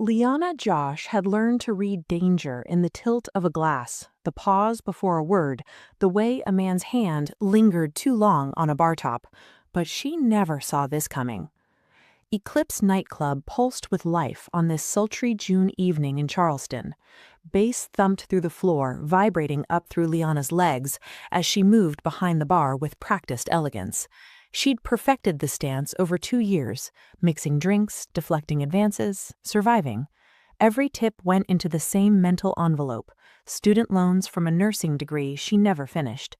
Liana Josh had learned to read danger in the tilt of a glass, the pause before a word, the way a man's hand lingered too long on a bar top, but she never saw this coming. Eclipse nightclub pulsed with life on this sultry June evening in Charleston. Bass thumped through the floor, vibrating up through Liana's legs as she moved behind the bar with practiced elegance. She'd perfected the stance over 2 years, mixing drinks, deflecting advances, surviving. Every tip went into the same mental envelope, student loans from a nursing degree she never finished.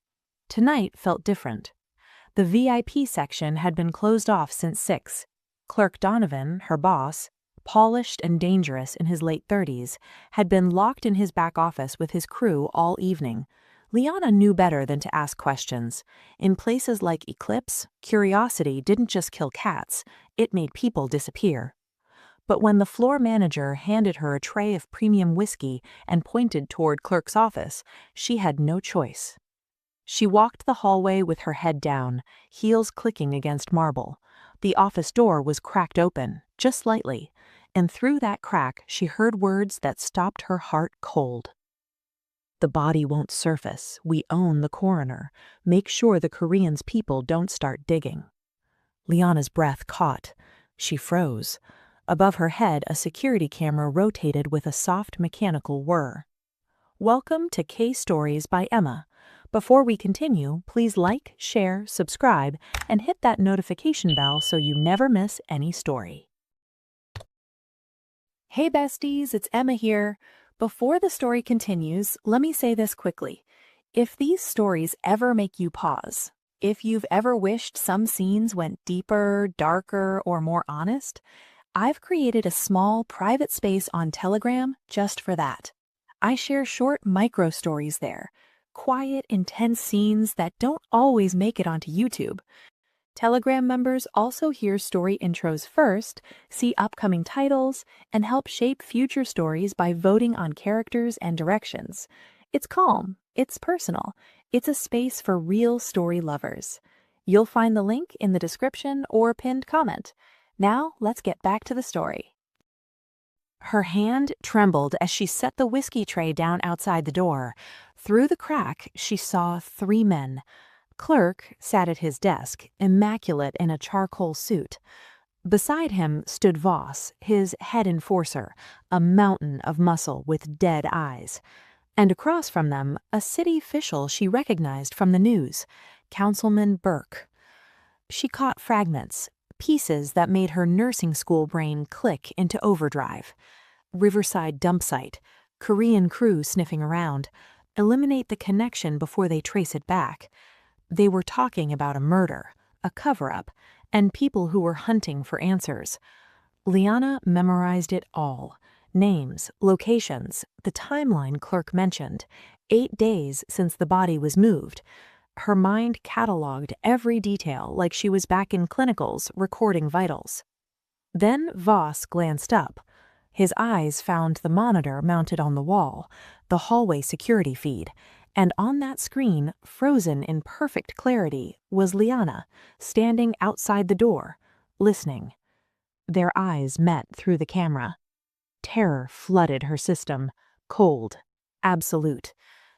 Tonight felt different. The VIP section had been closed off since 6. Clerk Donovan, her boss, polished and dangerous in his late 30s, had been locked in his back office with his crew all evening. Liana knew better than to ask questions. In places like Eclipse, curiosity didn't just kill cats, it made people disappear. But when the floor manager handed her a tray of premium whiskey and pointed toward Clerk's office, she had no choice. She walked the hallway with her head down, heels clicking against marble. The office door was cracked open, just slightly, and through that crack she heard words that stopped her heart cold. "The body won't surface. We own the coroner. Make sure the Koreans' people don't start digging." Liana's breath caught. She froze. Above her head, a security camera rotated with a soft mechanical whir. Welcome to K-Stories by Emma. Before we continue, please like, share, subscribe, and hit that notification bell so you never miss any story. Hey besties, it's Emma here. Before the story continues, let me say this quickly. If these stories ever make you pause, if you've ever wished some scenes went deeper, darker, or more honest, I've created a small private space on Telegram just for that. I share short micro stories there. Quiet, intense scenes that don't always make it onto YouTube. Telegram members also hear story intros first, see upcoming titles, and help shape future stories by voting on characters and directions. It's calm, it's personal, it's a space for real story lovers. You'll find the link in the description or pinned comment. Now, let's get back to the story. Her hand trembled as she set the whiskey tray down outside the door. Through the crack, she saw 3 men. Clerk sat at his desk, immaculate in a charcoal suit. Beside him stood Voss, his head enforcer, a mountain of muscle with dead eyes. And across from them, a city official she recognized from the news, Councilman Burke. She caught fragments, pieces that made her nursing school brain click into overdrive. Riverside dump site, Korean crew sniffing around. Eliminate the connection before they trace it back. They were talking about a murder, a cover-up, and people who were hunting for answers. Liana memorized it all. Names, locations, the timeline Clerk mentioned. 8 days since the body was moved. Her mind cataloged every detail like she was back in clinicals recording vitals. Then Voss glanced up. His eyes found the monitor mounted on the wall, the hallway security feed, and on that screen, frozen in perfect clarity, was Liana, standing outside the door, listening. Their eyes met through the camera. Terror flooded her system, cold, absolute.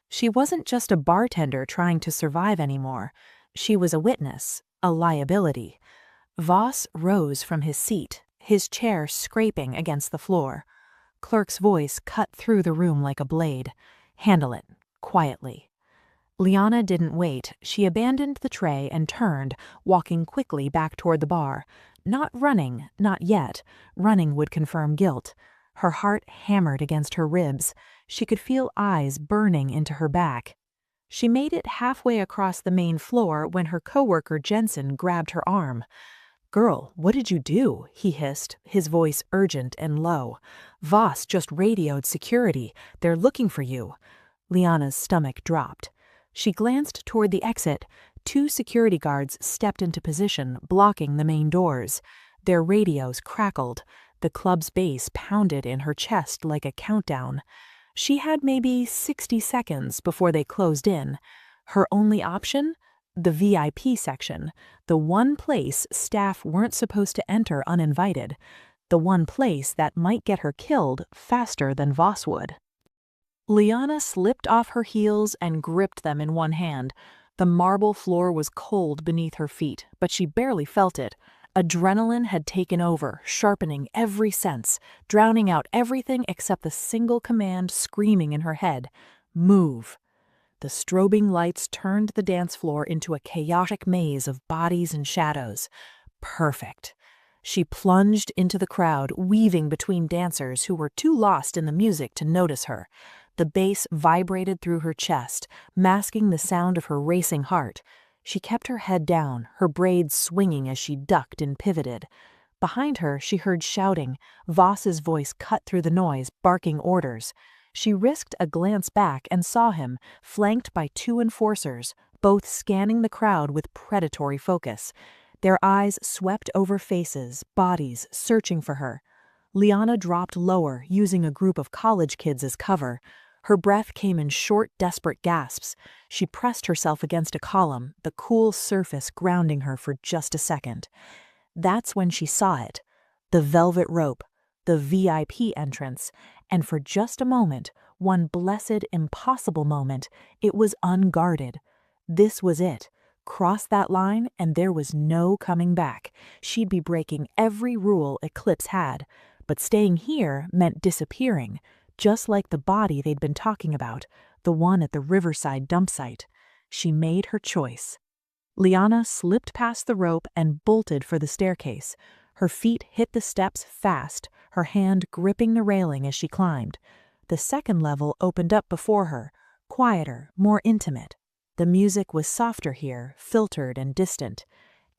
She wasn't just a bartender trying to survive anymore. She was a witness, a liability. Voss rose from his seat, his chair scraping against the floor. Clerk's voice cut through the room like a blade. "Handle it, quietly." Liana didn't wait. She abandoned the tray and turned, walking quickly back toward the bar. Not running, not yet. Running would confirm guilt. Her heart hammered against her ribs. She could feel eyes burning into her back. She made it halfway across the main floor when her coworker Jensen grabbed her arm. "Girl, what did you do?" he hissed, his voice urgent and low. "Voss just radioed security. They're looking for you." Liana's stomach dropped. She glanced toward the exit. 2 security guards stepped into position, blocking the main doors. Their radios crackled. The club's bass pounded in her chest like a countdown. She had maybe 60 seconds before they closed in. Her only option? The VIP section, the one place staff weren't supposed to enter uninvited. the one place that might get her killed faster than Voss would. Liana slipped off her heels and gripped them in one hand. The marble floor was cold beneath her feet, but she barely felt it. Adrenaline had taken over, sharpening every sense, drowning out everything except the single command screaming in her head: move. The strobing lights turned the dance floor into a chaotic maze of bodies and shadows. Perfect. She plunged into the crowd, weaving between dancers who were too lost in the music to notice her. The bass vibrated through her chest, masking the sound of her racing heart. She kept her head down, her braids swinging as she ducked and pivoted. Behind her, she heard shouting. Voss's voice cut through the noise, barking orders. She risked a glance back and saw him, flanked by two enforcers, both scanning the crowd with predatory focus. Their eyes swept over faces, bodies, searching for her. Liana dropped lower, using a group of college kids as cover. Her breath came in short, desperate gasps. She pressed herself against a column, the cool surface grounding her for just a second. That's when she saw it. The velvet rope, the VIP entrance, and for just a moment, one blessed, impossible moment, it was unguarded. This was it. Cross that line and there was no coming back. She'd be breaking every rule Eclipse had. But staying here meant disappearing, just like the body they'd been talking about, the one at the riverside dump site. She made her choice. Liana slipped past the rope and bolted for the staircase. Her feet hit the steps fast, her hand gripping the railing as she climbed. The second level opened up before her, quieter, more intimate. The music was softer here, filtered and distant.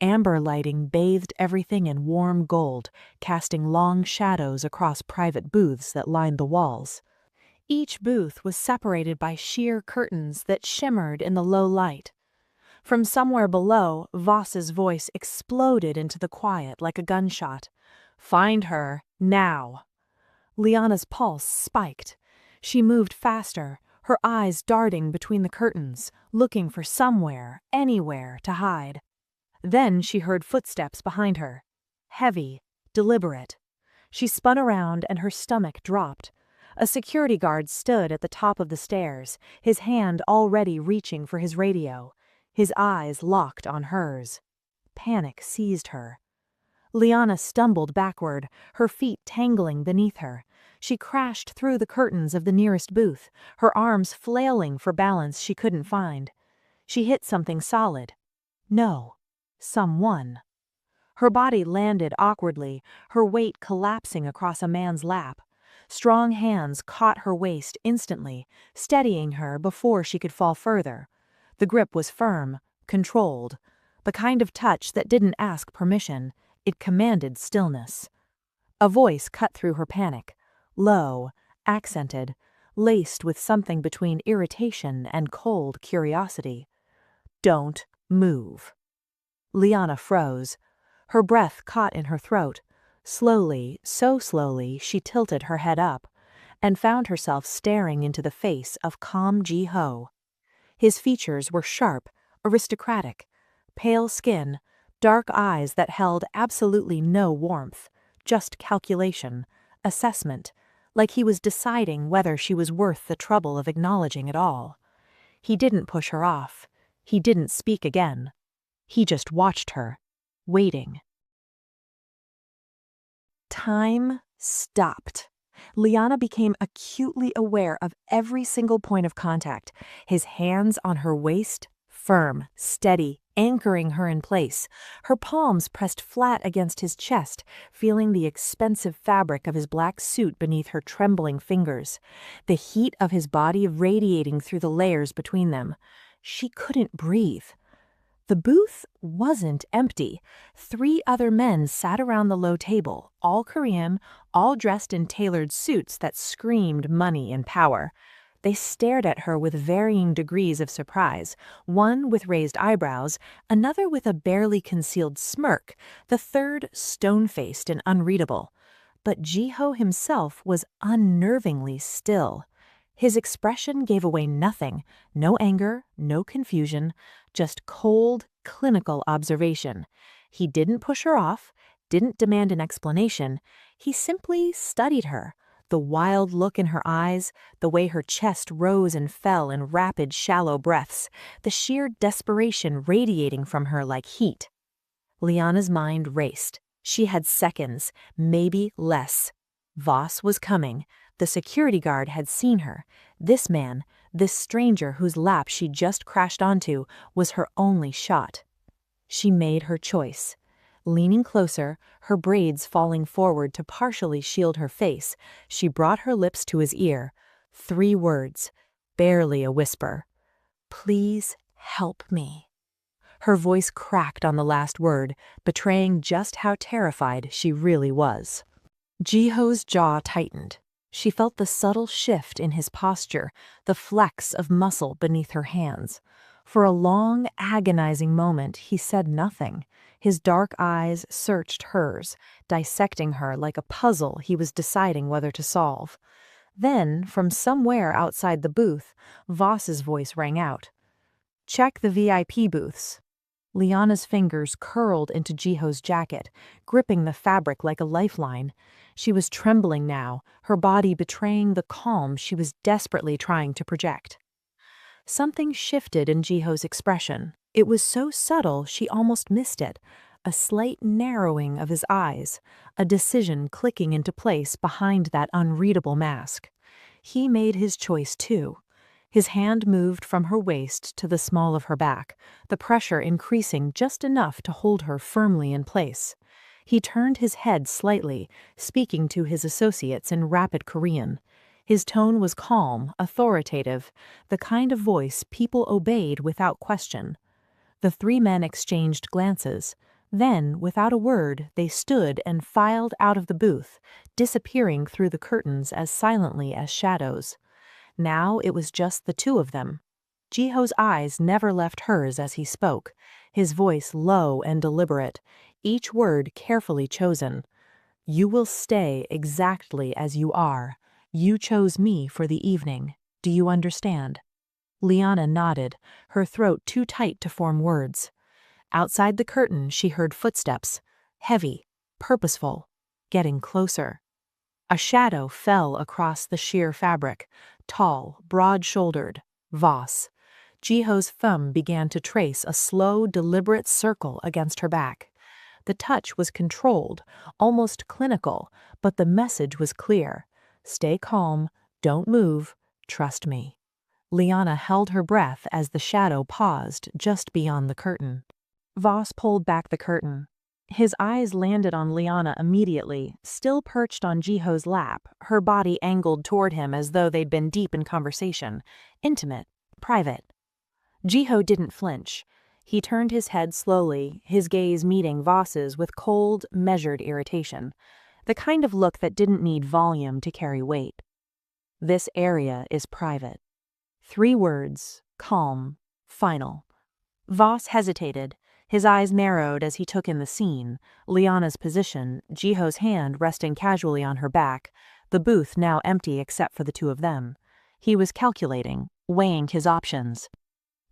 Amber lighting bathed everything in warm gold, casting long shadows across private booths that lined the walls. Each booth was separated by sheer curtains that shimmered in the low light. From somewhere below, Voss's voice exploded into the quiet like a gunshot. "Find her, now!" Liana's pulse spiked. She moved faster, her eyes darting between the curtains, looking for somewhere, anywhere to hide. Then she heard footsteps behind her. Heavy, deliberate. She spun around and her stomach dropped. A security guard stood at the top of the stairs, his hand already reaching for his radio, his eyes locked on hers. Panic seized her. Liana stumbled backward, her feet tangling beneath her. She crashed through the curtains of the nearest booth, her arms flailing for balance she couldn't find. She hit something solid. No. Someone. Her body landed awkwardly, her weight collapsing across a man's lap. Strong hands caught her waist instantly, steadying her before she could fall further. The grip was firm, controlled, the kind of touch that didn't ask permission. It commanded stillness. A voice cut through her panic, low, accented, laced with something between irritation and cold curiosity. "Don't move." Liana froze. Her breath caught in her throat. Slowly, so slowly, she tilted her head up and found herself staring into the face of calm Ji-ho. His features were sharp, aristocratic, pale skin, dark eyes that held absolutely no warmth, just calculation, assessment, like he was deciding whether she was worth the trouble of acknowledging it all. He didn't push her off. He didn't speak again. He just watched her, waiting. Time stopped. Liana became acutely aware of every single point of contact, his hands on her waist, firm, steady, anchoring her in place, her palms pressed flat against his chest, feeling the expensive fabric of his black suit beneath her trembling fingers, the heat of his body radiating through the layers between them. She couldn't breathe. The booth wasn't empty. 3 other men sat around the low table, all Korean, all dressed in tailored suits that screamed money and power. They stared at her with varying degrees of surprise, one with raised eyebrows, another with a barely concealed smirk, the third stone-faced and unreadable. But Ji-ho himself was unnervingly still. His expression gave away nothing, no anger, no confusion, just cold, clinical observation. He didn't push her off, didn't demand an explanation. He simply studied her. The wild look in her eyes, the way her chest rose and fell in rapid, shallow breaths, the sheer desperation radiating from her like heat. Liana's mind raced. She had seconds, maybe less. Voss was coming. The security guard had seen her. This man, this stranger whose lap she just crashed onto, was her only shot. She made her choice. Leaning closer, her braids falling forward to partially shield her face, she brought her lips to his ear. 3 words, barely a whisper. "Please help me." Her voice cracked on the last word, betraying just how terrified she really was. Jiho's jaw tightened. She felt the subtle shift in his posture, the flex of muscle beneath her hands. For a long, agonizing moment, he said nothing. His dark eyes searched hers, dissecting her like a puzzle he was deciding whether to solve. Then, from somewhere outside the booth, Voss's voice rang out. "Check the VIP booths." Liana's fingers curled into Jiho's jacket, gripping the fabric like a lifeline. She was trembling now, her body betraying the calm she was desperately trying to project. Something shifted in Jiho's expression. It was so subtle she almost missed it. A slight narrowing of his eyes, a decision clicking into place behind that unreadable mask. He made his choice too. His hand moved from her waist to the small of her back, the pressure increasing just enough to hold her firmly in place. He turned his head slightly, speaking to his associates in rapid Korean. His tone was calm, authoritative, the kind of voice people obeyed without question. The 3 men exchanged glances. Then, without a word, they stood and filed out of the booth, disappearing through the curtains as silently as shadows. Now it was just the 2 of them. Jiho's eyes never left hers as he spoke, his voice low and deliberate, each word carefully chosen. "You will stay exactly as you are. You chose me for the evening. Do you understand?" Liana nodded, her throat too tight to form words. Outside the curtain she heard footsteps, heavy, purposeful, getting closer. A shadow fell across the sheer fabric, tall, broad-shouldered, Voss. Jiho's thumb began to trace a slow, deliberate circle against her back. The touch was controlled, almost clinical, but the message was clear. Stay calm, don't move, trust me. Liana held her breath as the shadow paused just beyond the curtain. Voss pulled back the curtain. His eyes landed on Liana immediately, still perched on Jiho's lap, her body angled toward him as though they'd been deep in conversation, intimate, private. Jiho didn't flinch. He turned his head slowly, his gaze meeting Voss's with cold, measured irritation, the kind of look that didn't need volume to carry weight. "This area is private." 3 words, calm, final. Voss hesitated. His eyes narrowed as he took in the scene, Liana's position, Jiho's hand resting casually on her back, the booth now empty except for the 2 of them. He was calculating, weighing his options.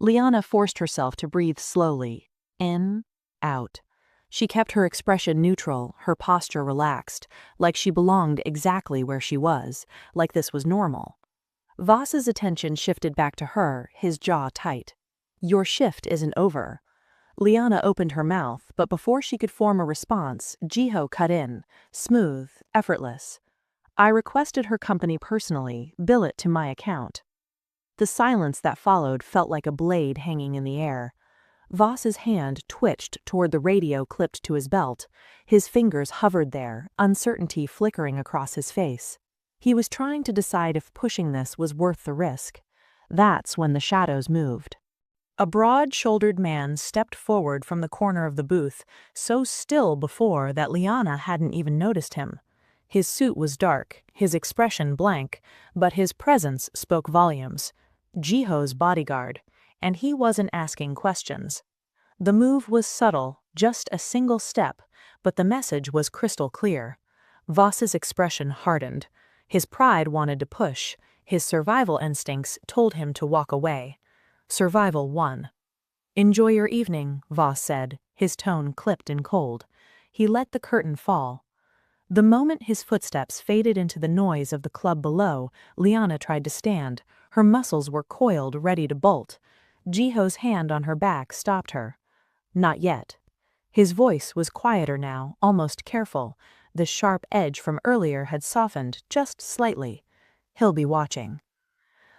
Liana forced herself to breathe slowly, in, out. She kept her expression neutral, her posture relaxed, like she belonged exactly where she was, like this was normal. Voss's attention shifted back to her, his jaw tight. "Your shift isn't over." Liana opened her mouth, but before she could form a response, Jiho cut in, smooth, effortless. "I requested her company personally, bill it to my account." The silence that followed felt like a blade hanging in the air. Voss's hand twitched toward the radio clipped to his belt. His fingers hovered there, uncertainty flickering across his face. He was trying to decide if pushing this was worth the risk. That's when the shadows moved. A broad-shouldered man stepped forward from the corner of the booth, so still before that Liana hadn't even noticed him. His suit was dark, his expression blank, but his presence spoke volumes. Jiho's bodyguard, and he wasn't asking questions. The move was subtle, just a single step, but the message was crystal clear. Voss's expression hardened. His pride wanted to push. His survival instincts told him to walk away. Survival won. "Enjoy your evening," Voss said, his tone clipped and cold. He let the curtain fall. The moment his footsteps faded into the noise of the club below, Liana tried to stand. Her muscles were coiled, ready to bolt. Jiho's hand on her back stopped her. Not yet. His voice was quieter now, almost careful. The sharp edge from earlier had softened just slightly. He'll be watching.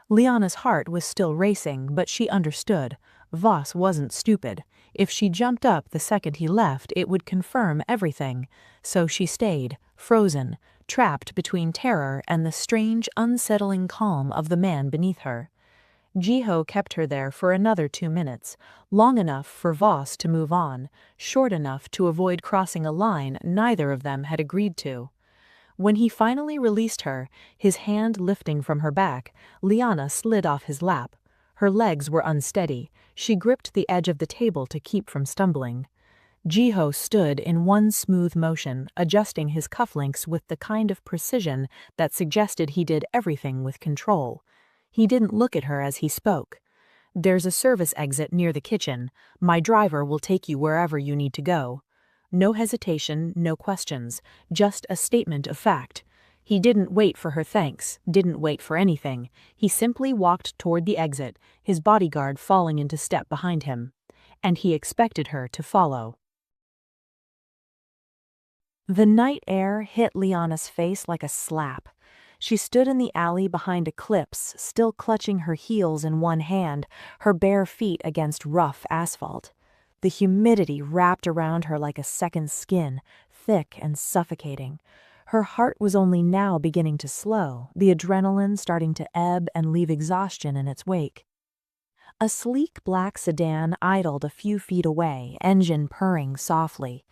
Liana's heart was still racing, but she understood. Voss wasn't stupid. If she jumped up the second he left, it would confirm everything. So she stayed, frozen, trapped between terror and the strange, unsettling calm of the man beneath her. Jiho kept her there for another 2 minutes, long enough for Voss to move on, short enough to avoid crossing a line neither of them had agreed to. When he finally released her, his hand lifting from her back, Liana slid off his lap. Her legs were unsteady. She gripped the edge of the table to keep from stumbling. Jiho stood in one smooth motion, adjusting his cufflinks with the kind of precision that suggested he did everything with control. He didn't look at her as he spoke. "There's a service exit near the kitchen. My driver will take you wherever you need to go." No hesitation, no questions, just a statement of fact. He didn't wait for her thanks, didn't wait for anything. He simply walked toward the exit, his bodyguard falling into step behind him. And he expected her to follow. The night air hit Liana's face like a slap. She stood in the alley behind a clips, still clutching her heels in one hand, her bare feet against rough asphalt. The humidity wrapped around her like a second skin, thick and suffocating. Her heart was only now beginning to slow, the adrenaline starting to ebb and leave exhaustion in its wake. A sleek black sedan idled a few feet away, engine purring softly.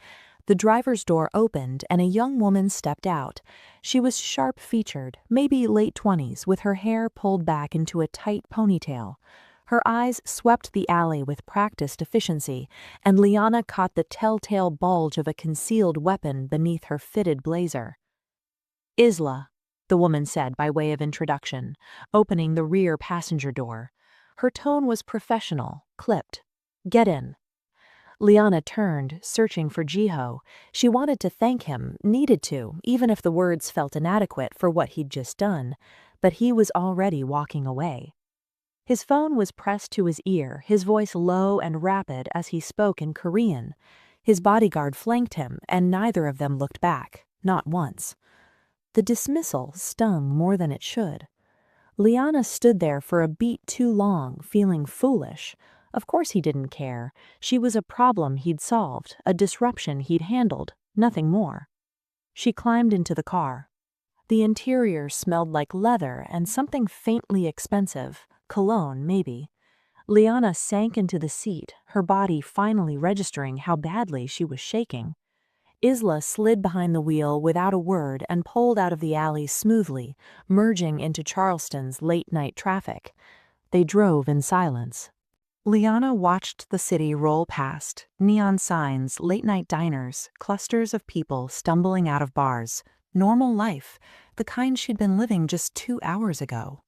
The driver's door opened and a young woman stepped out. She was sharp-featured, maybe late 20s, with her hair pulled back into a tight ponytail. Her eyes swept the alley with practiced efficiency, and Liana caught the telltale bulge of a concealed weapon beneath her fitted blazer. "Isla," the woman said by way of introduction, opening the rear passenger door. Her tone was professional, clipped. "Get in." Liana turned, searching for Jiho. She wanted to thank him, needed to, even if the words felt inadequate for what he'd just done, but he was already walking away. His phone was pressed to his ear, his voice low and rapid as he spoke in Korean. His bodyguard flanked him, and neither of them looked back, not once. The dismissal stung more than it should. Liana stood there for a beat too long, feeling foolish. Of course he didn't care. She was a problem he'd solved, a disruption he'd handled, nothing more. She climbed into the car. The interior smelled like leather and something faintly expensive. Cologne, maybe. Liana sank into the seat, her body finally registering how badly she was shaking. Isla slid behind the wheel without a word and pulled out of the alley smoothly, merging into Charleston's late-night traffic. They drove in silence. Liana watched the city roll past, neon signs, late-night diners, clusters of people stumbling out of bars. Normal life, the kind she'd been living just 2 hours ago.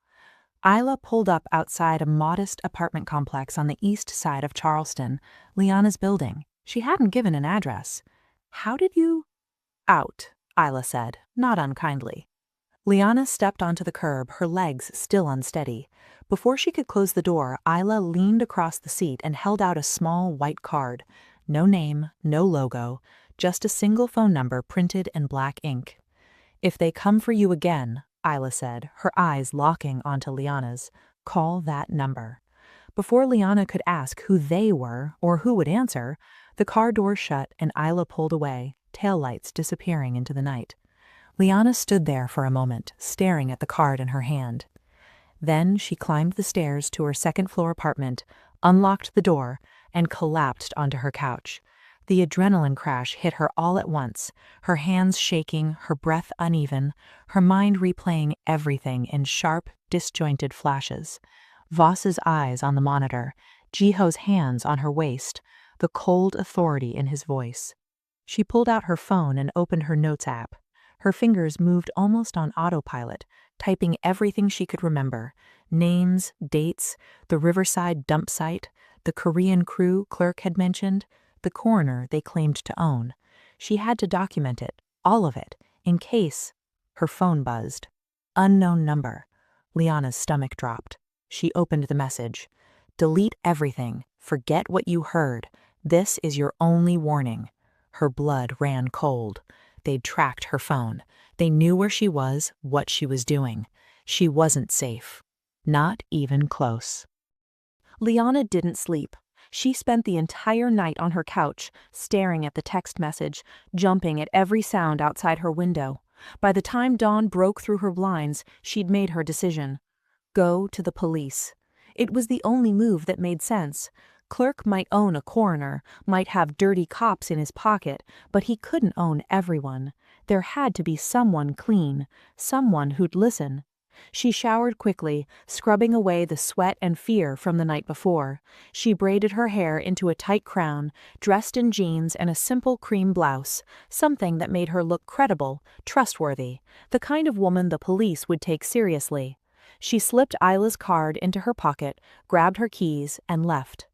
Isla pulled up outside a modest apartment complex on the east side of Charleston, Liana's building. She hadn't given an address. "How did you—" "Out," Isla said, not unkindly. Liana stepped onto the curb, her legs still unsteady. Before she could close the door, Isla leaned across the seat and held out a small white card. No name, no logo, just a single phone number printed in black ink. "If they come for you again," Isla said, her eyes locking onto Liana's, "call that number." Before Liana could ask who they were or who would answer, the car door shut and Isla pulled away, taillights disappearing into the night. Liana stood there for a moment, staring at the card in her hand. Then she climbed the stairs to her second-floor apartment, unlocked the door, and collapsed onto her couch. The adrenaline crash hit her all at once, her hands shaking, her breath uneven, her mind replaying everything in sharp, disjointed flashes. Voss's eyes on the monitor, Jiho's hands on her waist, the cold authority in his voice. She pulled out her phone and opened her notes app. Her fingers moved almost on autopilot, typing everything she could remember: names, dates, the Riverside dump site, the Korean crew clerk had mentioned, the coroner they claimed to own. She had to document it, all of it, in case. Her phone buzzed. Unknown number. Liana's stomach dropped. She opened the message. Delete everything. Forget what you heard. This is your only warning. Her blood ran cold. They'd tracked her phone. They knew where she was, what she was doing. She wasn't safe. Not even close. Liana didn't sleep. She spent the entire night on her couch, staring at the text message, jumping at every sound outside her window. By the time dawn broke through her blinds, she'd made her decision. Go to the police. It was the only move that made sense. Clerk might own a coroner, might have dirty cops in his pocket, but he couldn't own everyone. There had to be someone clean, someone who'd listen. She showered quickly, scrubbing away the sweat and fear from the night before. She braided her hair into a tight crown, dressed in jeans and a simple cream blouse, something that made her look credible, trustworthy, the kind of woman the police would take seriously. She slipped Isla's card into her pocket, grabbed her keys, and left.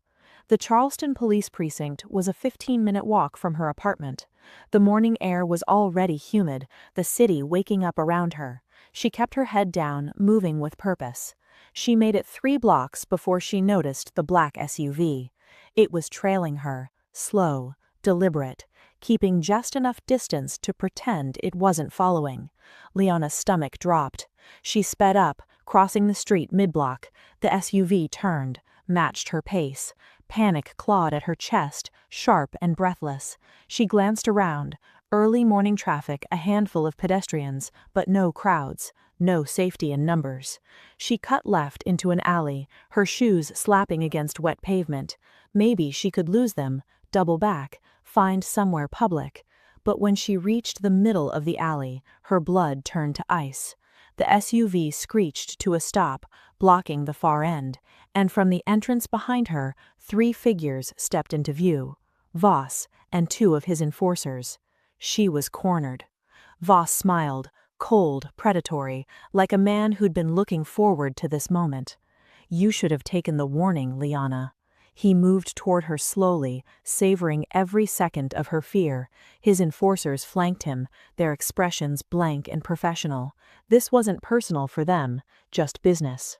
The Charleston Police Precinct was a 15-minute walk from her apartment. The morning air was already humid, the city waking up around her. She kept her head down, moving with purpose. She made it 3 blocks before she noticed the black SUV. It was trailing her, slow, deliberate, keeping just enough distance to pretend it wasn't following. Liana's stomach dropped. She sped up, crossing the street mid-block. The SUV turned, matched her pace. Panic clawed at her chest, sharp and breathless. She glanced around. Early morning traffic, a handful of pedestrians, but no crowds, no safety in numbers. She cut left into an alley, her shoes slapping against wet pavement. Maybe she could lose them, double back, find somewhere public. But when she reached the middle of the alley, her blood turned to ice. The SUV screeched to a stop, blocking the far end, and from the entrance behind her, 3 figures stepped into view. Voss and 2 of his enforcers. She was cornered. Voss smiled, cold, predatory, like a man who'd been looking forward to this moment. You should have taken the warning, Liana. He moved toward her slowly, savoring every second of her fear. His enforcers flanked him, their expressions blank and professional. This wasn't personal for them, just business.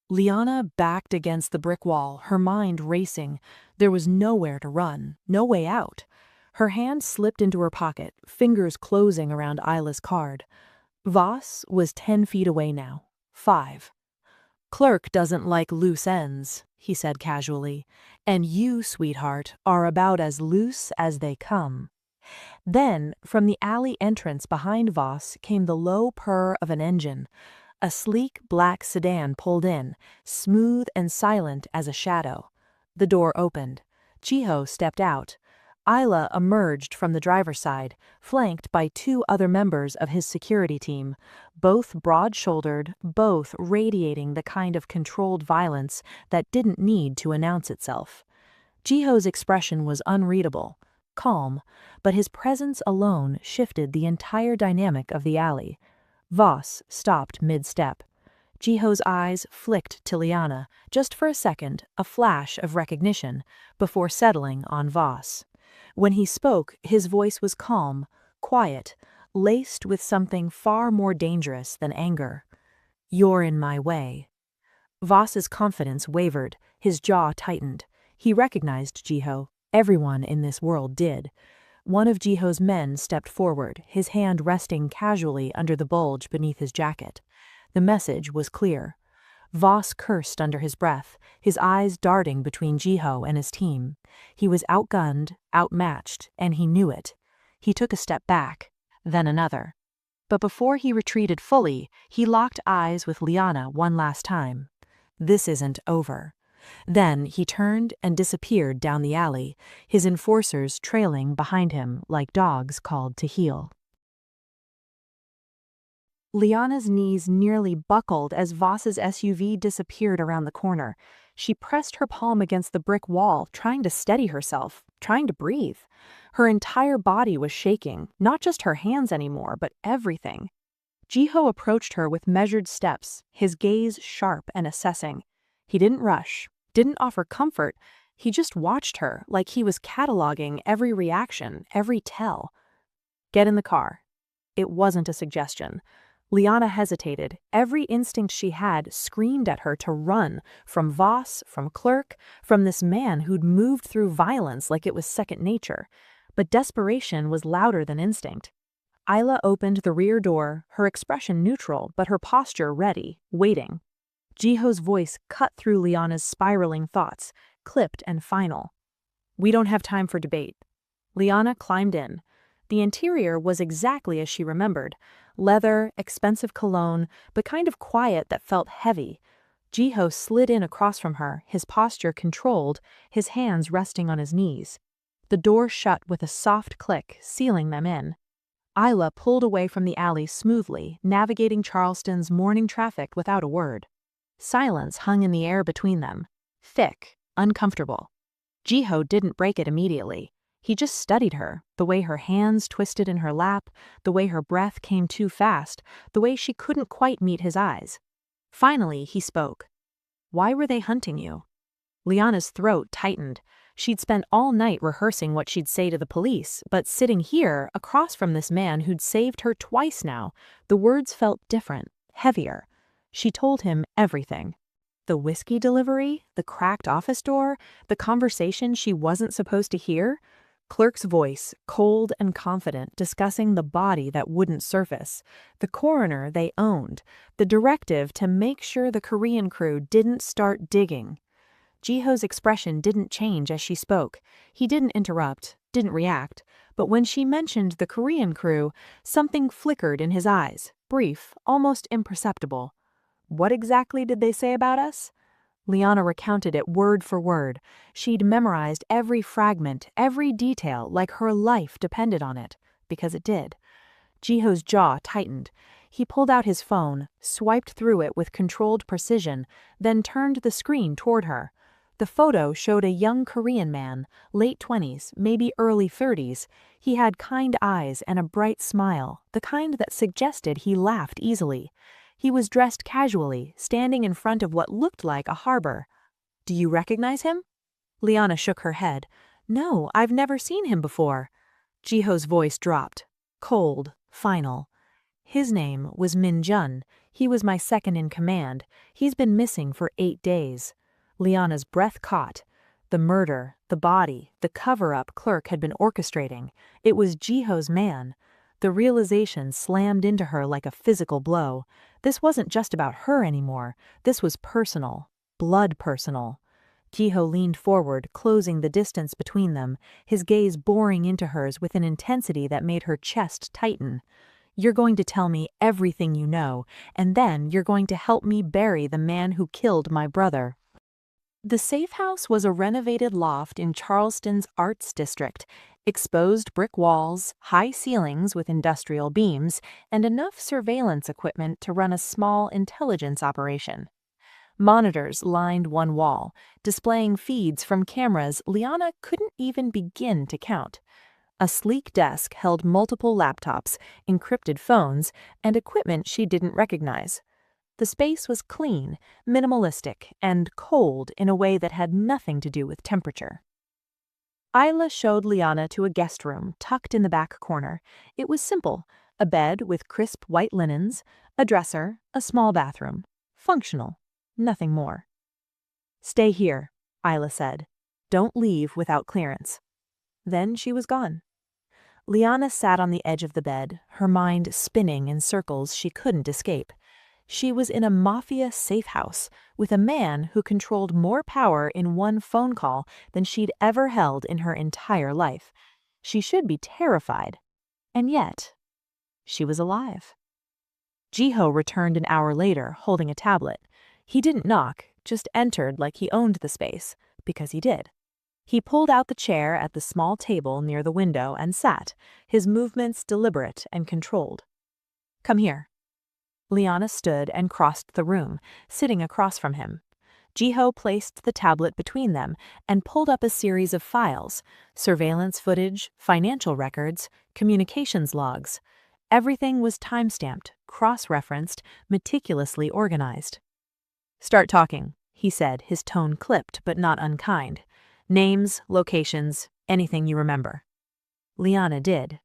Liana backed against the brick wall, her mind racing. There was nowhere to run, no way out. Her hand slipped into her pocket, fingers closing around Isla's card. Voss was 10 feet away now. 5. Clerk doesn't like loose ends, he said casually, and you, sweetheart, are about as loose as they come. Then, from the alley entrance behind Voss came the low purr of an engine. A sleek black sedan pulled in, smooth and silent as a shadow. The door opened. Jiho stepped out. Isla emerged from the driver's side, flanked by 2 other members of his security team, both broad-shouldered, both radiating the kind of controlled violence that didn't need to announce itself. Jiho's expression was unreadable, calm, but his presence alone shifted the entire dynamic of the alley. Voss stopped mid-step. Jiho's eyes flicked to Liana, just for a second, a flash of recognition, before settling on Voss. When he spoke, his voice was calm, quiet, laced with something far more dangerous than anger. You're in my way. Voss's confidence wavered, his jaw tightened. He recognized Jiho. Everyone in this world did. One of Jiho's men stepped forward, his hand resting casually under the bulge beneath his jacket. The message was clear. Voss cursed under his breath, his eyes darting between Jiho and his team. He was outgunned, outmatched, and he knew it. He took a step back, then another. But before he retreated fully, he locked eyes with Liana one last time. This isn't over. Then he turned and disappeared down the alley, his enforcers trailing behind him like dogs called to heel. Liana's knees nearly buckled as Voss's SUV disappeared around the corner. She pressed her palm against the brick wall, trying to steady herself, trying to breathe. Her entire body was shaking, not just her hands anymore, but everything. Jiho approached her with measured steps, his gaze sharp and assessing. He didn't rush, didn't offer comfort. He just watched her like he was cataloging every reaction, every tell. Get in the car. It wasn't a suggestion. Liana hesitated. Every instinct she had screamed at her to run, from Voss, from Clerk, from this man who'd moved through violence like it was second nature. But desperation was louder than instinct. Isla opened the rear door, her expression neutral, but her posture ready, waiting. Jiho's voice cut through Liana's spiraling thoughts, clipped and final. We don't have time for debate. Liana climbed in. The interior was exactly as she remembered. Leather, expensive cologne, but kind of quiet that felt heavy. Jiho slid in across from her, his posture controlled, his hands resting on his knees. The door shut with a soft click, sealing them in. Isla pulled away from the alley smoothly, navigating Charleston's morning traffic without a word. Silence hung in the air between them. Thick, uncomfortable. Jiho didn't break it immediately. He just studied her, the way her hands twisted in her lap, the way her breath came too fast, the way she couldn't quite meet his eyes. Finally, he spoke. Why were they hunting you? Liana's throat tightened. She'd spent all night rehearsing what she'd say to the police, but sitting here, across from this man who'd saved her twice now, the words felt different, heavier. She told him everything. The whiskey delivery, the cracked office door, the conversation she wasn't supposed to hear. Clerk's voice, cold and confident, discussing the body that wouldn't surface, the coroner they owned, the directive to make sure the Korean crew didn't start digging. Jiho's expression didn't change as she spoke. He didn't interrupt, didn't react, but when she mentioned the Korean crew, something flickered in his eyes, brief, almost imperceptible. What exactly did they say about us? Liana recounted it word for word. She'd memorized every fragment, every detail, like her life depended on it, because it did. Jiho's jaw tightened. He pulled out his phone, swiped through it with controlled precision, then turned the screen toward her. The photo showed a young Korean man, late 20s, maybe early 30s. He had kind eyes and a bright smile, the kind that suggested he laughed easily. He was dressed casually, standing in front of what looked like a harbor. Do you recognize him? Liana shook her head. No, I've never seen him before. Jiho's voice dropped. Cold, final. His name was Min Jun. He was my second in command. He's been missing for 8 days. Liana's breath caught. The murder, the body, the cover-up Clerk had been orchestrating. It was Jiho's man. The realization slammed into her like a physical blow. This wasn't just about her anymore. This was personal. Blood personal. Jiho leaned forward, closing the distance between them, his gaze boring into hers with an intensity that made her chest tighten. You're going to tell me everything you know, and then you're going to help me bury the man who killed my brother. The safe house was a renovated loft in Charleston's Arts District. Exposed brick walls, high ceilings with industrial beams, and enough surveillance equipment to run a small intelligence operation. Monitors lined one wall, displaying feeds from cameras Liana couldn't even begin to count. A sleek desk held multiple laptops, encrypted phones, and equipment she didn't recognize. The space was clean, minimalistic, and cold in a way that had nothing to do with temperature. Isla showed Liana to a guest room tucked in the back corner. It was simple, a bed with crisp white linens, a dresser, a small bathroom. Functional, nothing more. Stay here, Isla said. Don't leave without clearance. Then she was gone. Liana sat on the edge of the bed, her mind spinning in circles she couldn't escape. She was in a MAFIA safe house with a man who controlled more power in one phone call than she'd ever held in her entire life. She should be terrified. And yet, she was alive. Jiho returned an hour later, holding a tablet. He didn't knock, just entered like he owned the space, because he did. He pulled out the chair at the small table near the window and sat, his movements deliberate and controlled. Come here. Liana stood and crossed the room, sitting across from him. Jiho placed the tablet between them and pulled up a series of files, surveillance footage, financial records, communications logs. Everything was time-stamped, cross-referenced, meticulously organized. Start talking, he said, his tone clipped but not unkind. Names, locations, anything you remember. Liana did.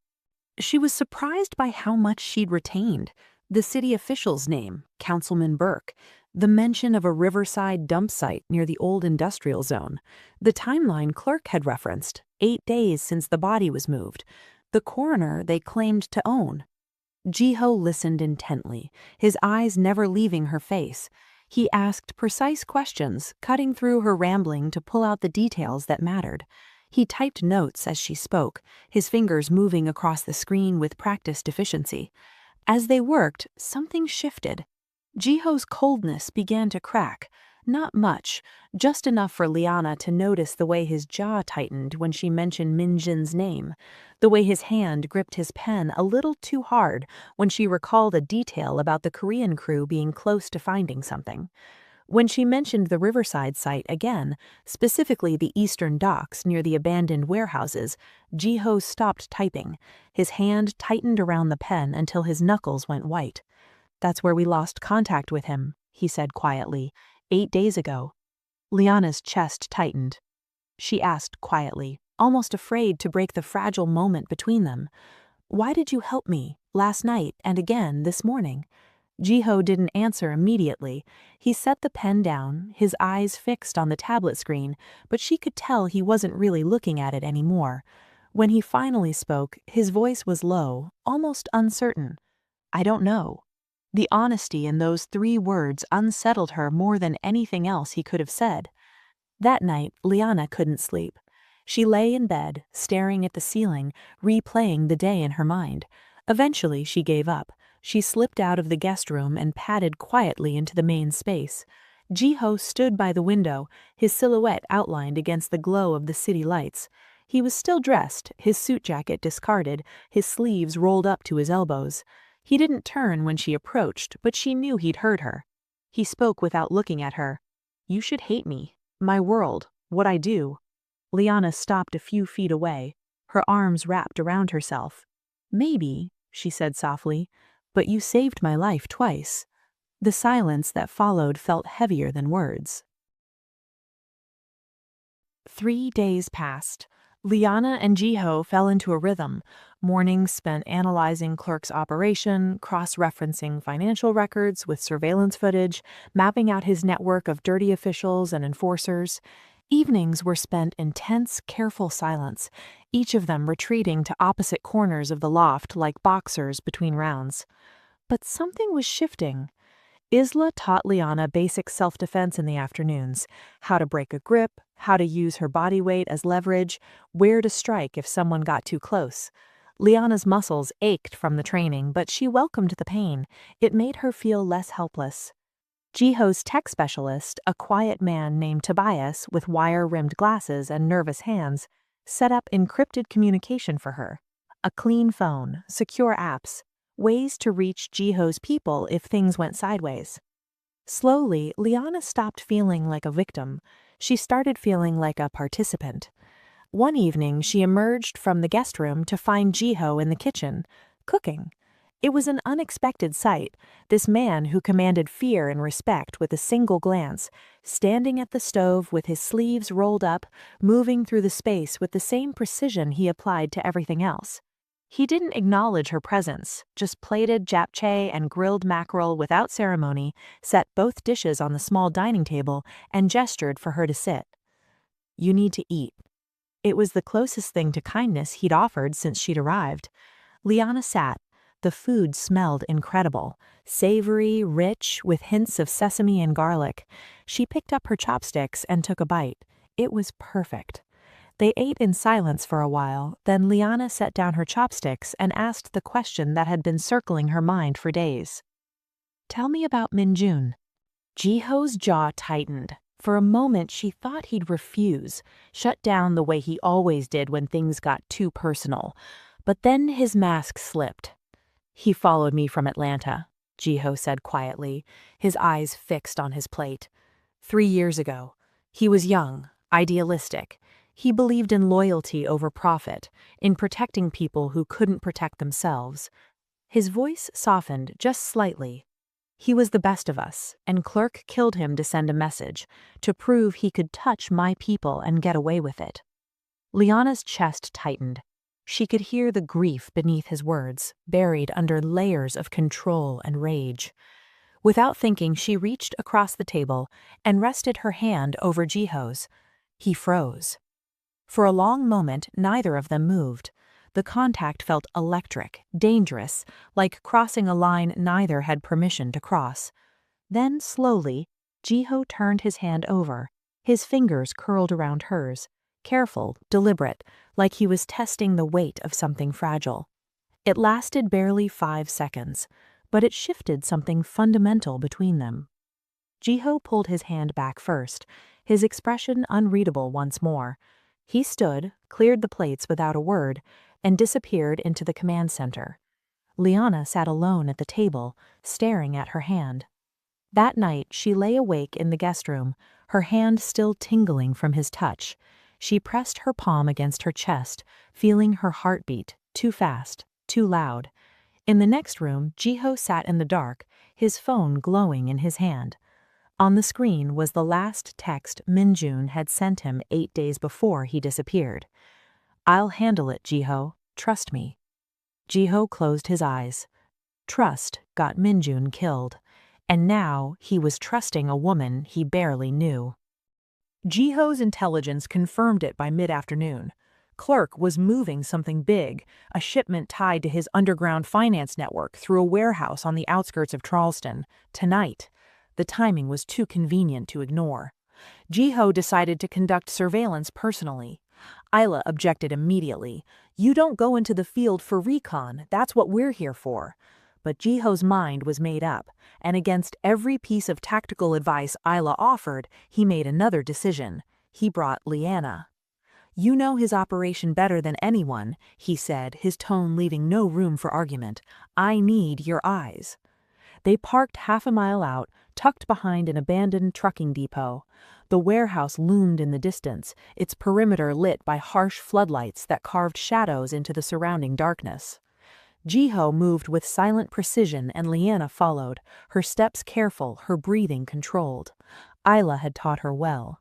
She was surprised by how much she'd retained. The city official's name, Councilman Burke, the mention of a riverside dump site near the old industrial zone, the timeline clerk had referenced, 8 days since the body was moved, the coroner they claimed to own. Jiho listened intently, his eyes never leaving her face. He asked precise questions, cutting through her rambling to pull out the details that mattered. He typed notes as she spoke, his fingers moving across the screen with practiced efficiency. As they worked, something shifted. Jiho's coldness began to crack. Not much, just enough for Liana to notice the way his jaw tightened when she mentioned Minjin's name, the way his hand gripped his pen a little too hard when she recalled a detail about the Korean crew being close to finding something. When she mentioned the Riverside site again, specifically the eastern docks near the abandoned warehouses, Jiho stopped typing. His hand tightened around the pen until his knuckles went white. "That's where we lost contact with him," he said quietly, 8 days ago. Liana's chest tightened. She asked quietly, almost afraid to break the fragile moment between them, "Why did you help me, last night and again this morning?" Jiho didn't answer immediately. He set the pen down, his eyes fixed on the tablet screen, but she could tell he wasn't really looking at it anymore. When he finally spoke, his voice was low, almost uncertain. "I don't know." The honesty in those 3 words unsettled her more than anything else he could have said. That night, Liana couldn't sleep. She lay in bed, staring at the ceiling, replaying the day in her mind. Eventually, she gave up. She slipped out of the guest room and padded quietly into the main space. Jiho stood by the window, his silhouette outlined against the glow of the city lights. He was still dressed, his suit jacket discarded, his sleeves rolled up to his elbows. He didn't turn when she approached, but she knew he'd heard her. He spoke without looking at her. "You should hate me, my world, what I do." Liana stopped a few feet away, her arms wrapped around herself. "Maybe," she said softly, "but you saved my life twice." The silence that followed felt heavier than words. 3 days passed. Liana and Jiho fell into a rhythm. Mornings spent analyzing clerk's operation, cross-referencing financial records with surveillance footage, mapping out his network of dirty officials and enforcers. Evenings were spent in tense, careful silence, each of them retreating to opposite corners of the loft like boxers between rounds. But something was shifting. Isla taught Liana basic self-defense in the afternoons, how to break a grip, how to use her body weight as leverage, where to strike if someone got too close. Liana's muscles ached from the training, but she welcomed the pain. It made her feel less helpless. Jiho's tech specialist, a quiet man named Tobias with wire-rimmed glasses and nervous hands, set up encrypted communication for her. A clean phone, secure apps, ways to reach Jiho's people if things went sideways. Slowly, Liana stopped feeling like a victim. She started feeling like a participant. One evening, she emerged from the guest room to find Jiho in the kitchen, cooking. It was an unexpected sight, this man who commanded fear and respect with a single glance, standing at the stove with his sleeves rolled up, moving through the space with the same precision he applied to everything else. He didn't acknowledge her presence, just plated japchae and grilled mackerel without ceremony, set both dishes on the small dining table, and gestured for her to sit. "You need to eat." It was the closest thing to kindness he'd offered since she'd arrived. Liana sat. The food smelled incredible, savory, rich, with hints of sesame and garlic. She picked up her chopsticks and took a bite. It was perfect. They ate in silence for a while, then Liana set down her chopsticks and asked the question that had been circling her mind for days. "Tell me about Minjun." Jiho's jaw tightened. For a moment she thought he'd refuse, shut down the way he always did when things got too personal. But then his mask slipped. "He followed me from Atlanta," Jiho said quietly, his eyes fixed on his plate. 3 years ago. He was young, idealistic. He believed in loyalty over profit, in protecting people who couldn't protect themselves. His voice softened just slightly. "He was the best of us, and Clerk killed him to send a message, to prove he could touch my people and get away with it." Liana's chest tightened. She could hear the grief beneath his words, buried under layers of control and rage. Without thinking, she reached across the table and rested her hand over Jiho's. He froze. For a long moment, neither of them moved. The contact felt electric, dangerous, like crossing a line neither had permission to cross. Then, slowly, Jiho turned his hand over, his fingers curled around hers, careful, deliberate, like he was testing the weight of something fragile. It lasted barely 5 seconds, but it shifted something fundamental between them. Jiho pulled his hand back first, his expression unreadable once more. He stood, cleared the plates without a word, and disappeared into the command center. Liana sat alone at the table, staring at her hand. That night, she lay awake in the guest room, her hand still tingling from his touch. She pressed her palm against her chest, feeling her heartbeat, too fast, too loud. In the next room, Jiho sat in the dark, his phone glowing in his hand. On the screen was the last text Minjun had sent him 8 days before he disappeared. "I'll handle it, Jiho. Trust me." Jiho closed his eyes. Trust got Minjun killed, and now he was trusting a woman he barely knew. Jiho's intelligence confirmed it by mid-afternoon. Clerk was moving something big, a shipment tied to his underground finance network through a warehouse on the outskirts of Charleston, tonight. The timing was too convenient to ignore. Jiho decided to conduct surveillance personally. Isla objected immediately. "You don't go into the field for recon, that's what we're here for." But Jiho's mind was made up, and against every piece of tactical advice Isla offered, he made another decision. He brought Liana. "You know his operation better than anyone," he said, his tone leaving no room for argument. "I need your eyes." They parked half a mile out, tucked behind an abandoned trucking depot. The warehouse loomed in the distance, its perimeter lit by harsh floodlights that carved shadows into the surrounding darkness. Jiho moved with silent precision and Liana followed, her steps careful, her breathing controlled. Isla had taught her well.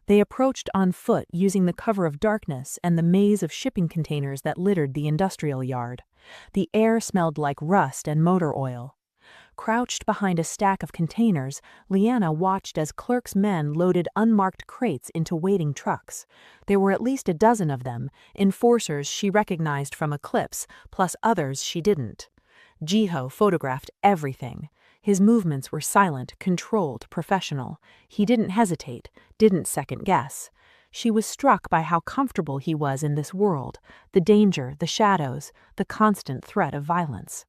They approached on foot using the cover of darkness and the maze of shipping containers that littered the industrial yard. The air smelled like rust and motor oil. Crouched behind a stack of containers, Liana watched as Clerk's men loaded unmarked crates into waiting trucks. There were at least a dozen of them, enforcers she recognized from Eclipse, plus others she didn't. Jiho photographed everything. His movements were silent, controlled, professional. He didn't hesitate, didn't second guess. She was struck by how comfortable he was in this world, the danger, the shadows, the constant threat of violence.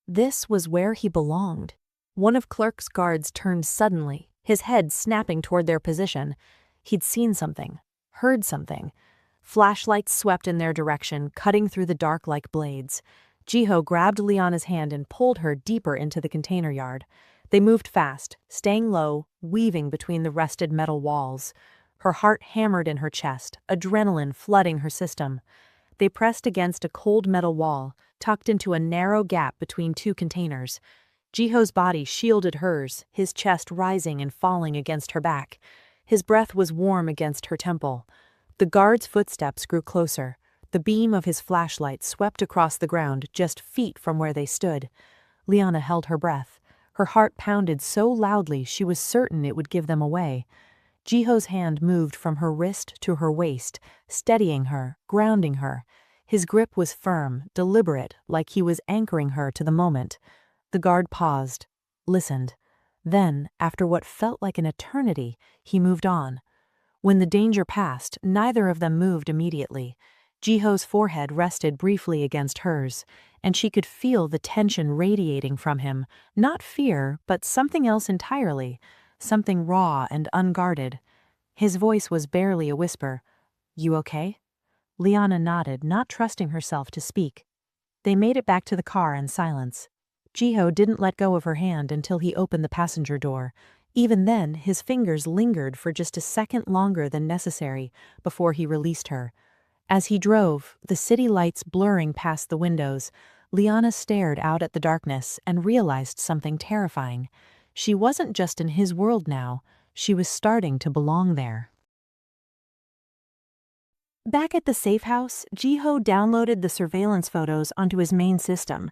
This was where he belonged. One of Clerk's guards turned suddenly, his head snapping toward their position. He'd seen something, heard something. Flashlights swept in their direction, cutting through the dark like blades. Jiho grabbed Liana's hand and pulled her deeper into the container yard. They moved fast, staying low, weaving between the rusted metal walls. Her heart hammered in her chest, adrenaline flooding her system. They pressed against a cold metal wall, tucked into a narrow gap between 2 containers. Jiho's body shielded hers, his chest rising and falling against her back. His breath was warm against her temple. The guard's footsteps grew closer. The beam of his flashlight swept across the ground just feet from where they stood. Liana held her breath. Her heart pounded so loudly she was certain it would give them away. Jiho's hand moved from her wrist to her waist, steadying her, grounding her. His grip was firm, deliberate, like he was anchoring her to the moment. The guard paused, listened. Then, after what felt like an eternity, he moved on. When the danger passed, neither of them moved immediately. Jiho's forehead rested briefly against hers, and she could feel the tension radiating from him, not fear, but something else entirely, something raw and unguarded. His voice was barely a whisper. "You okay?" Liana nodded, not trusting herself to speak. They made it back to the car in silence. Jiho didn't let go of her hand until he opened the passenger door. Even then, his fingers lingered for just a second longer than necessary before he released her. As he drove, the city lights blurring past the windows, Liana stared out at the darkness and realized something terrifying. She wasn't just in his world now, she was starting to belong there. Back at the safe house, Jiho downloaded the surveillance photos onto his main system.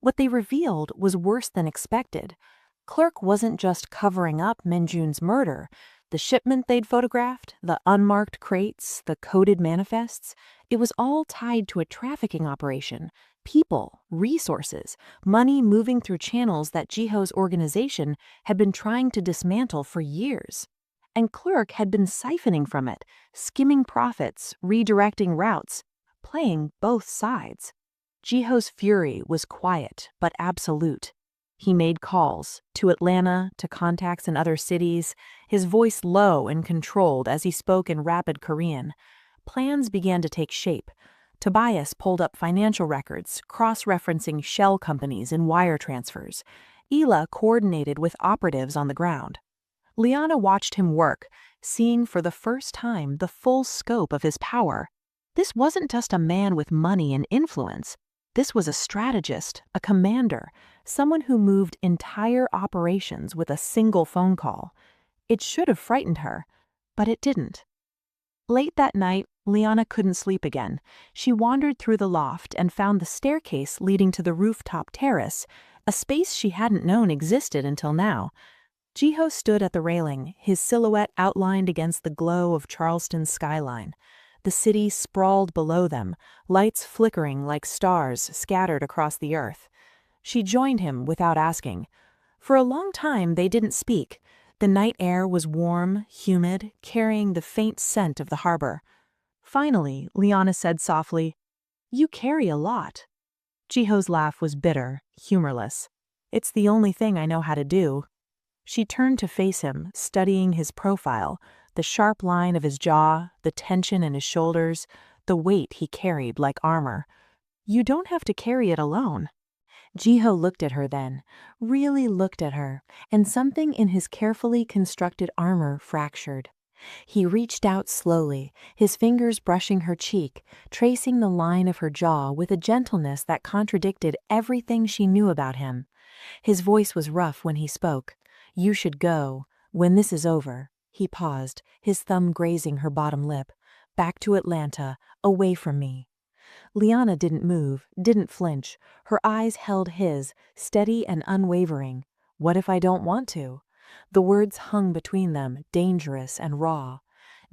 What they revealed was worse than expected. Clerk wasn't just covering up Minjun's murder. The shipment they'd photographed, the unmarked crates, the coded manifests, it was all tied to a trafficking operation. People, resources, money moving through channels that Jiho's organization had been trying to dismantle for years. And Clerk had been siphoning from it, skimming profits, redirecting routes, playing both sides. Jiho's fury was quiet but absolute. He made calls, to Atlanta, to contacts in other cities, his voice low and controlled as he spoke in rapid Korean. Plans began to take shape. Tobias pulled up financial records, cross-referencing shell companies and wire transfers. Ela coordinated with operatives on the ground. Liana watched him work, seeing for the first time the full scope of his power. This wasn't just a man with money and influence. This was a strategist, a commander, someone who moved entire operations with a single phone call. It should have frightened her, but it didn't. Late that night, Liana couldn't sleep again. She wandered through the loft and found the staircase leading to the rooftop terrace, a space she hadn't known existed until now. Jiho stood at the railing, his silhouette outlined against the glow of Charleston's skyline. The city sprawled below them, lights flickering like stars scattered across the earth. She joined him without asking. For a long time they didn't speak. The night air was warm, humid, carrying the faint scent of the harbor. Finally, Liana said softly, "You carry a lot." Jiho's laugh was bitter, humorless. "It's the only thing I know how to do." She turned to face him, studying his profile, the sharp line of his jaw, the tension in his shoulders, the weight he carried like armor. "You don't have to carry it alone." Jiho looked at her then, really looked at her, and something in his carefully constructed armor fractured. He reached out slowly, his fingers brushing her cheek, tracing the line of her jaw with a gentleness that contradicted everything she knew about him. His voice was rough when he spoke. "You should go. When this is over." He paused, his thumb grazing her bottom lip. "Back to Atlanta, away from me." Liana didn't move, didn't flinch. Her eyes held his, steady and unwavering. "What if I don't want to?" The words hung between them, dangerous and raw.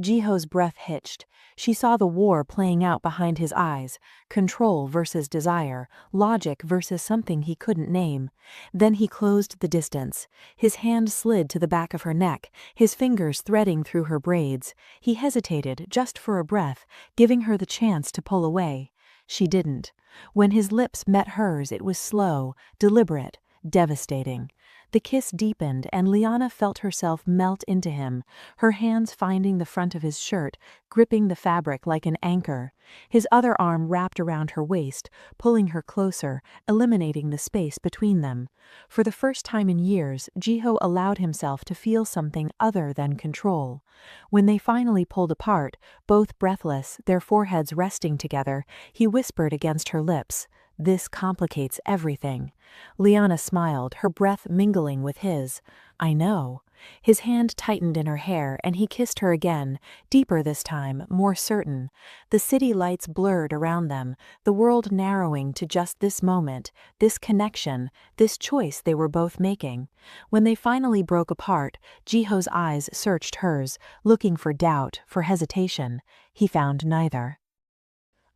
Jiho's breath hitched. She saw the war playing out behind his eyes, control versus desire, logic versus something he couldn't name. Then he closed the distance. His hand slid to the back of her neck, his fingers threading through her braids. He hesitated, just for a breath, giving her the chance to pull away. She didn't. When his lips met hers, it was slow, deliberate, devastating. The kiss deepened, and Liana felt herself melt into him, her hands finding the front of his shirt, gripping the fabric like an anchor. His other arm wrapped around her waist, pulling her closer, eliminating the space between them. For the first time in years, Jiho allowed himself to feel something other than control. When they finally pulled apart, both breathless, their foreheads resting together, he whispered against her lips, "This complicates everything." Liana smiled, her breath mingling with his. "I know." His hand tightened in her hair, and he kissed her again, deeper this time, more certain. The city lights blurred around them, the world narrowing to just this moment, this connection, this choice they were both making. When they finally broke apart, Jiho's eyes searched hers, looking for doubt, for hesitation. He found neither.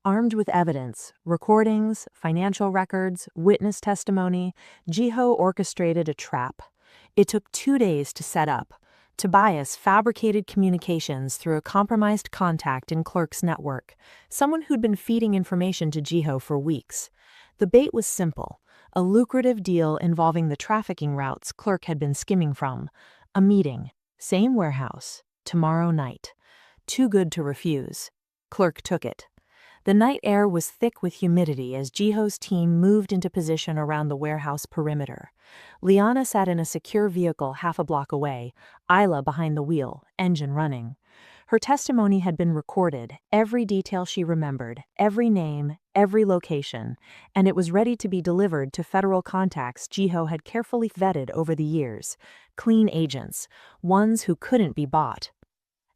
Armed with evidence, recordings, financial records, witness testimony, Jiho orchestrated a trap. It took 2 days to set up. Tobias fabricated communications through a compromised contact in Clerk's network, someone who'd been feeding information to Jiho for weeks. The bait was simple, a lucrative deal involving the trafficking routes Clerk had been skimming from. A meeting, same warehouse, tomorrow night. Too good to refuse. Clerk took it. The night air was thick with humidity as Jiho's team moved into position around the warehouse perimeter. Liana sat in a secure vehicle half a block away, Isla behind the wheel, engine running. Her testimony had been recorded, every detail she remembered, every name, every location, and it was ready to be delivered to federal contacts Jiho had carefully vetted over the years. Clean agents, ones who couldn't be bought.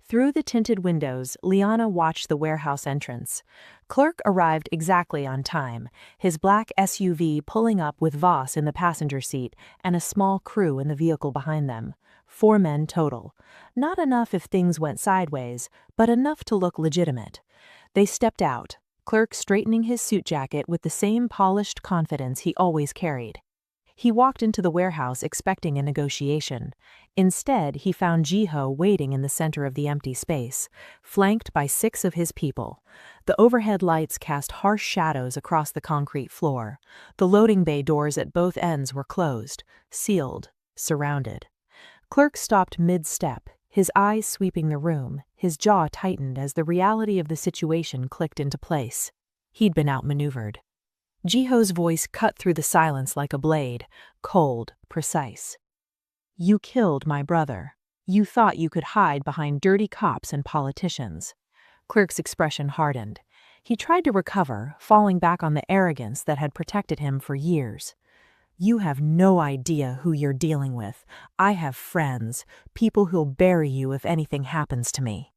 Through the tinted windows, Liana watched the warehouse entrance. Clerk arrived exactly on time, his black SUV pulling up with Voss in the passenger seat and a small crew in the vehicle behind them. 4 men total. Not enough if things went sideways, but enough to look legitimate. They stepped out, Clerk straightening his suit jacket with the same polished confidence he always carried. He walked into the warehouse expecting a negotiation. Instead, he found Jiho waiting in the center of the empty space, flanked by 6 of his people. The overhead lights cast harsh shadows across the concrete floor. The loading bay doors at both ends were closed, sealed, surrounded. Clerk stopped mid-step, his eyes sweeping the room, his jaw tightened as the reality of the situation clicked into place. He'd been outmaneuvered. Jiho's voice cut through the silence like a blade, cold, precise. "You killed my brother. You thought you could hide behind dirty cops and politicians." Clerk's expression hardened. He tried to recover, falling back on the arrogance that had protected him for years. "You have no idea who you're dealing with. I have friends, people who'll bury you if anything happens to me."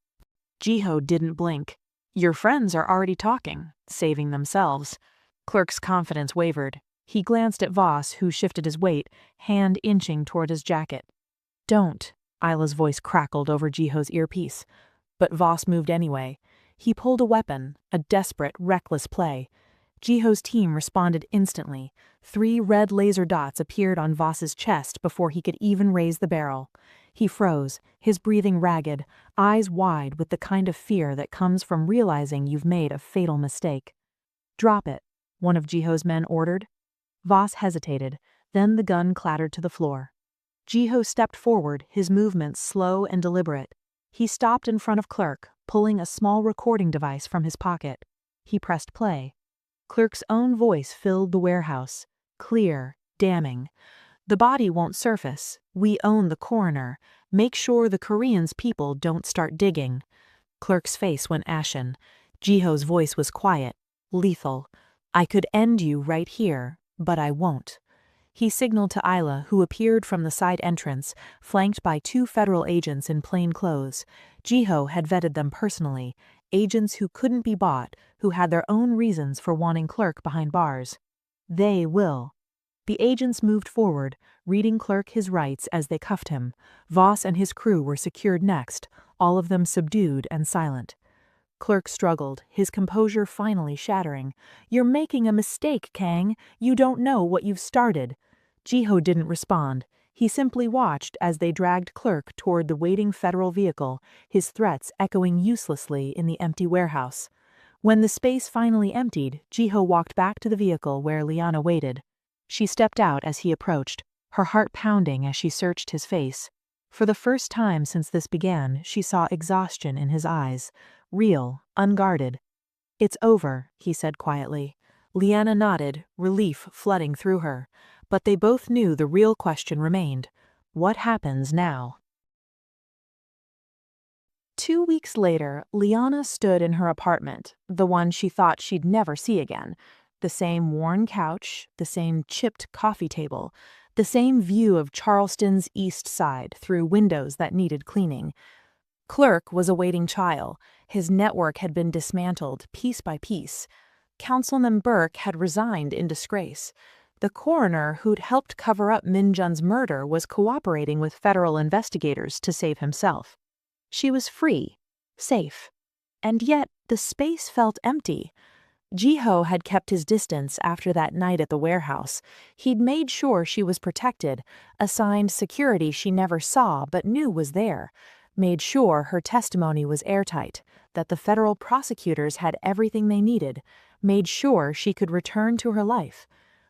Jiho didn't blink. "Your friends are already talking, saving themselves." Clerk's confidence wavered. He glanced at Voss, who shifted his weight, hand inching toward his jacket. "Don't," Isla's voice crackled over Jiho's earpiece. But Voss moved anyway. He pulled a weapon, a desperate, reckless play. Jiho's team responded instantly. 3 red laser dots appeared on Voss's chest before he could even raise the barrel. He froze, his breathing ragged, eyes wide with the kind of fear that comes from realizing you've made a fatal mistake. "Drop it," one of Jiho's men ordered. Voss hesitated, then the gun clattered to the floor. Jiho stepped forward, his movements slow and deliberate. He stopped in front of Clerk, pulling a small recording device from his pocket. He pressed play. Clerk's own voice filled the warehouse, clear, damning. "The body won't surface. We own the coroner. Make sure the Koreans' people don't start digging." Clerk's face went ashen. Jiho's voice was quiet, lethal. "I could end you right here, but I won't." He signaled to Isla, who appeared from the side entrance, flanked by 2 federal agents in plain clothes. Jiho had vetted them personally, agents who couldn't be bought, who had their own reasons for wanting Clerk behind bars. "They will." The agents moved forward, reading Clerk his rights as they cuffed him. Voss and his crew were secured next, all of them subdued and silent. Clerk struggled, his composure finally shattering. "You're making a mistake, Kang. You don't know what you've started." Jiho didn't respond. He simply watched as they dragged Clerk toward the waiting federal vehicle, his threats echoing uselessly in the empty warehouse. When the space finally emptied, Jiho walked back to the vehicle where Liana waited. She stepped out as he approached, her heart pounding as she searched his face. For the first time since this began, she saw exhaustion in his eyes. Real, unguarded. "It's over," he said quietly. Liana nodded, relief flooding through her. But they both knew the real question remained. What happens now? 2 weeks later, Liana stood in her apartment, the one she thought she'd never see again. The same worn couch, the same chipped coffee table, the same view of Charleston's east side through windows that needed cleaning. Clerk was awaiting trial. His network had been dismantled piece by piece. Councilman Burke had resigned in disgrace. The coroner who'd helped cover up Minjun's murder was cooperating with federal investigators to save himself. She was free, safe. And yet the space felt empty. Jiho had kept his distance after that night at the warehouse. He'd made sure she was protected, assigned security she never saw but knew was there, made sure her testimony was airtight, that the federal prosecutors had everything they needed, made sure she could return to her life.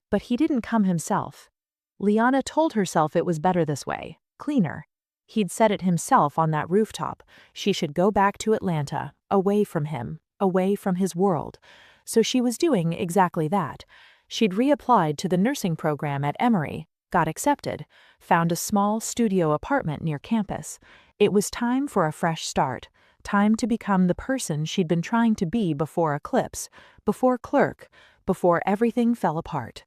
But he didn't come himself. Liana told herself it was better this way, cleaner. He'd said it himself on that rooftop. She should go back to Atlanta, away from him, away from his world. So she was doing exactly that. She'd reapplied to the nursing program at Emory, got accepted, found a small studio apartment near campus. It was time for a fresh start, time to become the person she'd been trying to be before Eclipse, before Clerk, before everything fell apart.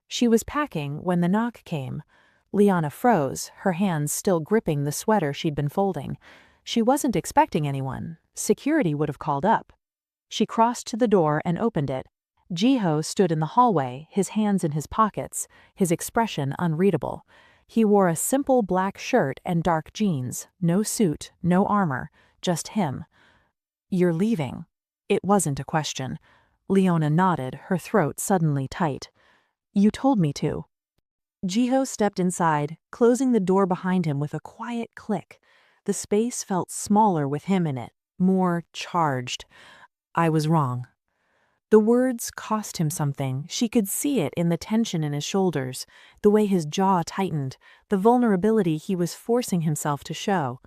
She was packing when the knock came. Liana froze, her hands still gripping the sweater she'd been folding. She wasn't expecting anyone. Security would have called up. She crossed to the door and opened it. Jiho stood in the hallway, his hands in his pockets, his expression unreadable. He wore a simple black shirt and dark jeans, no suit, no armor, just him. "You're leaving." It wasn't a question. Leona nodded, her throat suddenly tight. "You told me to." Jiho stepped inside, closing the door behind him with a quiet click. The space felt smaller with him in it, more charged. "I was wrong." The words cost him something. She could see it in the tension in his shoulders, the way his jaw tightened, the vulnerability he was forcing himself to show.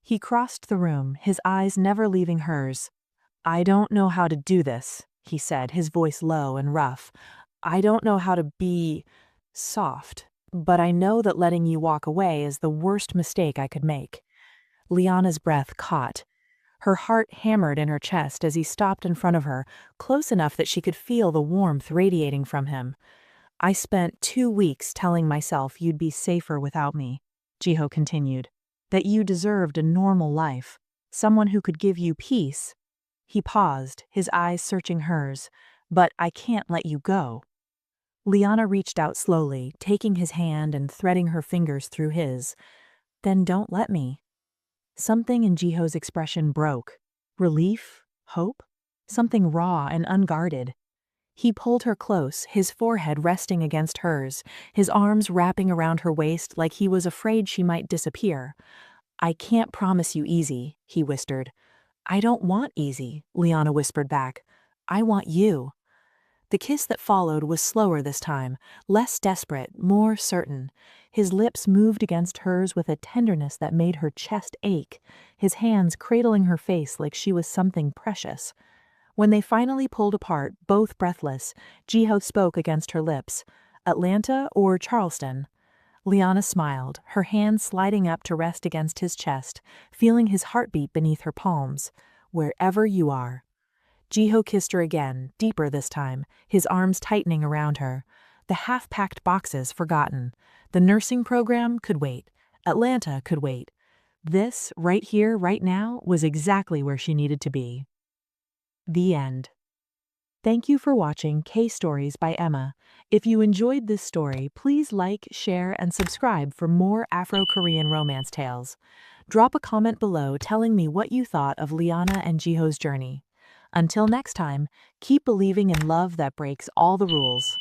He crossed the room, his eyes never leaving hers. "I don't know how to do this," he said, his voice low and rough. "I don't know how to be soft, but I know that letting you walk away is the worst mistake I could make." Liana's breath caught. Her heart hammered in her chest as he stopped in front of her, close enough that she could feel the warmth radiating from him. "I spent 2 weeks telling myself you'd be safer without me," Jiho continued. "That you deserved a normal life, someone who could give you peace." He paused, his eyes searching hers. "But I can't let you go." Liana reached out slowly, taking his hand and threading her fingers through his. "Then don't let me." Something in Jiho's expression broke. Relief? Hope? Something raw and unguarded. He pulled her close, his forehead resting against hers, his arms wrapping around her waist like he was afraid she might disappear. "I can't promise you easy," he whispered. "I don't want easy," Liana whispered back. "I want you." The kiss that followed was slower this time, less desperate, more certain. His lips moved against hers with a tenderness that made her chest ache, his hands cradling her face like she was something precious. When they finally pulled apart, both breathless, Jiho spoke against her lips. "Atlanta or Charleston?" Liana smiled, her hand sliding up to rest against his chest, feeling his heartbeat beneath her palms. "Wherever you are." Jiho kissed her again, deeper this time, his arms tightening around her. The half-packed boxes forgotten. The nursing program could wait. Atlanta could wait. This, right here, right now, was exactly where she needed to be. The end. Thank you for watching K-Stories by Emma. If you enjoyed this story, please like, share, and subscribe for more Afro-Korean romance tales. Drop a comment below telling me what you thought of Liana and Jiho's journey. Until next time, keep believing in love that breaks all the rules.